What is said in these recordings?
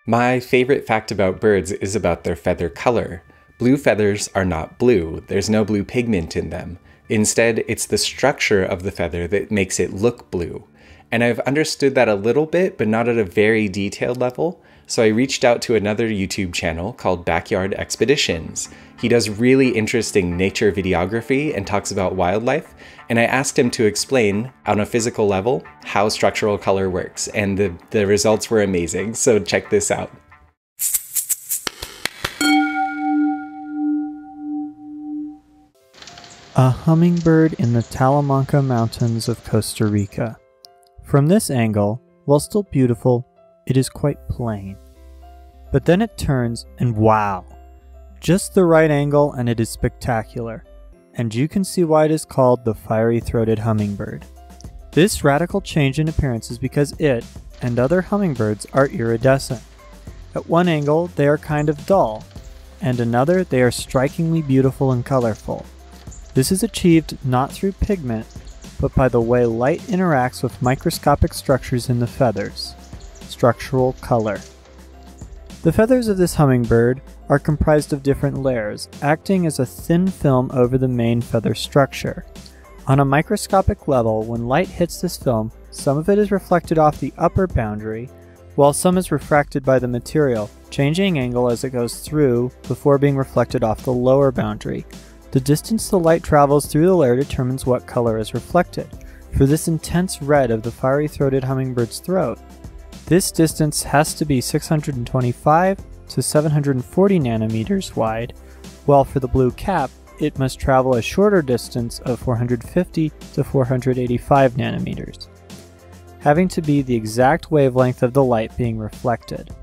My favorite fact about birds is about their feather color. Blue feathers are not blue. There's no blue pigment in them. Instead, it's the structure of the feather that makes it look blue. And I've understood that a little bit, but not at a very detailed level. So I reached out to another YouTube channel called Backyard Expeditions. He does really interesting nature videography and talks about wildlife. And I asked him to explain, on a physical level, how structural color works. And the results were amazing. So check this out. A hummingbird in the Talamanca Mountains of Costa Rica. From this angle, while still beautiful, it is quite plain. But then it turns and wow! Just the right angle and it is spectacular. And you can see why it is called the fiery-throated hummingbird. This radical change in appearance is because it, and other hummingbirds, are iridescent. At one angle, they are kind of dull, and another, they are strikingly beautiful and colorful. This is achieved not through pigment, but by the way light interacts with microscopic structures in the feathers. Structural color. The feathers of this hummingbird are comprised of different layers, acting as a thin film over the main feather structure. On a microscopic level, when light hits this film, some of it is reflected off the upper boundary, while some is refracted by the material, changing angle as it goes through before being reflected off the lower boundary. The distance the light travels through the layer determines what color is reflected. For this intense red of the fiery-throated hummingbird's throat, this distance has to be 625 to 740 nanometers wide, while for the blue cap, it must travel a shorter distance of 450 to 485 nanometers, having to be the exact wavelength of the light being reflected.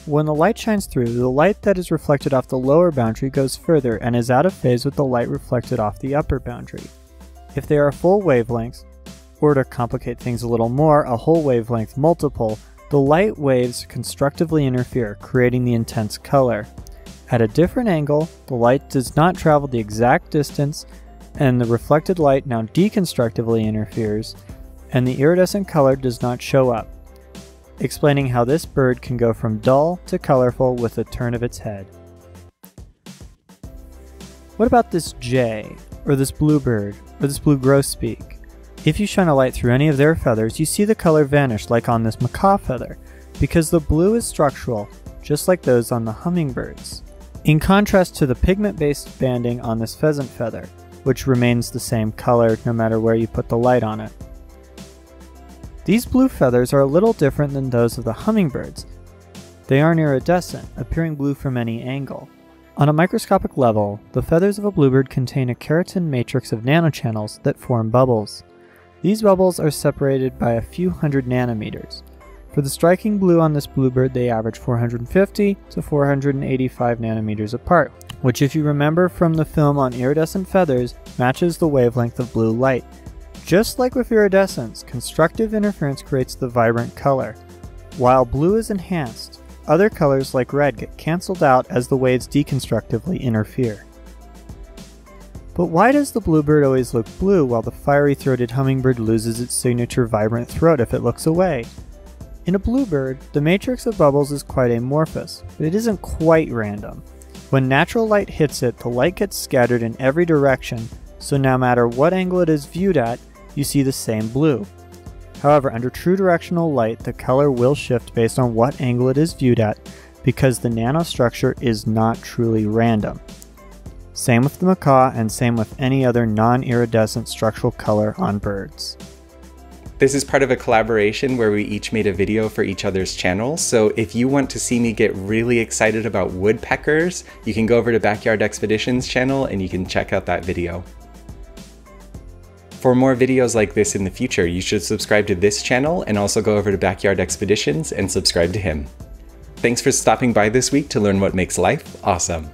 When the light shines through, the light that is reflected off the lower boundary goes further and is out of phase with the light reflected off the upper boundary. If they are full wavelengths, or to complicate things a little more, a whole wavelength multiple, the light waves constructively interfere, creating the intense color. At a different angle, the light does not travel the exact distance, and the reflected light now deconstructively interferes, and the iridescent color does not show up, explaining how this bird can go from dull to colorful with a turn of its head. What about this jay, or this bluebird, or this blue grosbeak? If you shine a light through any of their feathers, you see the color vanish like on this macaw feather, because the blue is structural, just like those on the hummingbirds, in contrast to the pigment-based banding on this pheasant feather, which remains the same color no matter where you put the light on it. These blue feathers are a little different than those of the hummingbirds. They aren't iridescent, appearing blue from any angle. On a microscopic level, the feathers of a bluebird contain a keratin matrix of nanochannels that form bubbles. These bubbles are separated by a few hundred nanometers. For the striking blue on this bluebird, they average 450 to 485 nanometers apart, which, if you remember from the film on iridescent feathers, matches the wavelength of blue light. Just like with iridescence, constructive interference creates the vibrant color. While blue is enhanced, other colors like red get cancelled out as the waves deconstructively interfere. But why does the bluebird always look blue while the fiery-throated hummingbird loses its signature vibrant throat if it looks away? In a bluebird, the matrix of bubbles is quite amorphous, but it isn't quite random. When natural light hits it, the light gets scattered in every direction, so no matter what angle it is viewed at, you see the same blue. However, under true directional light, the color will shift based on what angle it is viewed at, because the nanostructure is not truly random. Same with the macaw, and same with any other non-iridescent structural color on birds. This is part of a collaboration where we each made a video for each other's channels, so if you want to see me get really excited about woodpeckers, you can go over to Backyard Expeditions channel and you can check out that video. For more videos like this in the future, you should subscribe to this channel and also go over to Backyard Expeditions and subscribe to him. Thanks for stopping by this week to learn what makes life awesome.